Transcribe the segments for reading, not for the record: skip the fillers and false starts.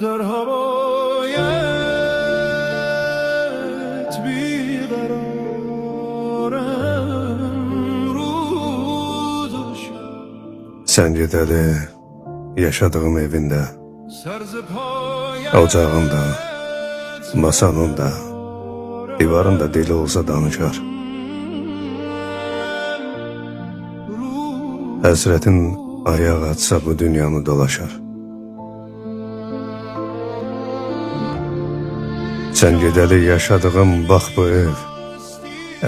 در هوایت بیقرارم روز و شب. Sen gedəli yaşadığım evində, سرز پایت ocağında, masanında, divarında deli olsa danışar. Həsrətin ayaq atsa bu dünyanı dolaşar. Sen gedəli yaşadığım bax bu ev,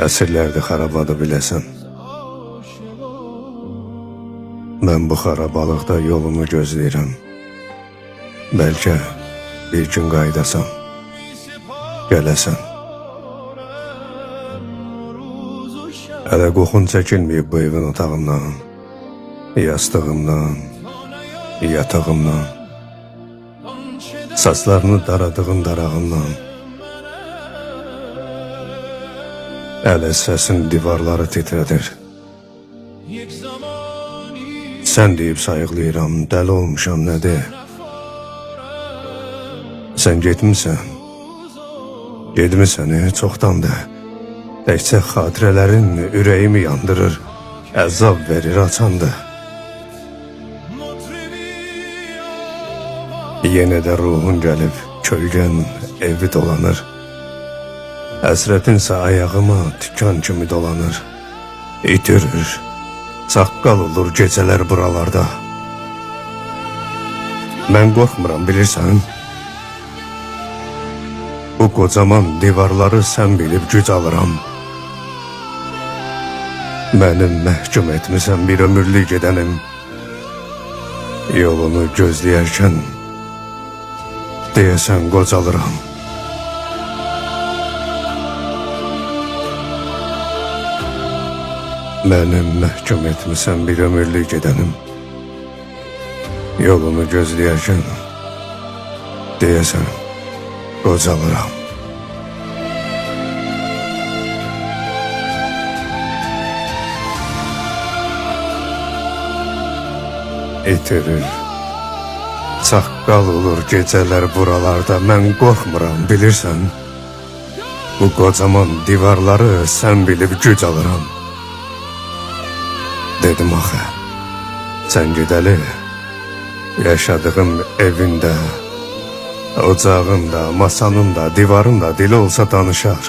əsrlərdir xarabadı biləsən. Mən bu xarabalıqda yolumu gözləyirəm. Bəlkə bir gün qayıdasan, gələsən. Hələ qoxun çəkilməyib bu evin otağımdan, yastığımdan, yatağımdan, saçlarını daradığın darağımdan. Hələ səsin divarları titrədir. Sən deyib sayıqlayıram, dəli olmuşam nədir? Sən getmirsən, çoxdandır. Təkcə xatirələrin ürəyimi yandırır, əzab verir, açandı. Yenə də ruhun gəlib, kölgən evi dolanır. Həsrətinsə ayağıma tikan kimi dolanır. İtirir, saqqal olur gecələr buralarda. Mən qorxmuram, bilirsən. Bu qocaman divarları sən bilib güc alıram. Mənim məhkum etmisən bir ömürlük gedənim. Yolunu gözləyərkən deyəsən qocalıram. Mənim məhkum etmisən bir ömürlük gedənim. Yolunu gözləyərkən deyəsən qocalıram. İtirir, saqqal olur gecələr buralarda. Mən qorxmuram, bilirsən. Bu qocaman divarları sən bilib güc alıram. Dedim axı, sən gedəli yaşadığım evində, ocağında, masanında, divarında dili olsa danışar.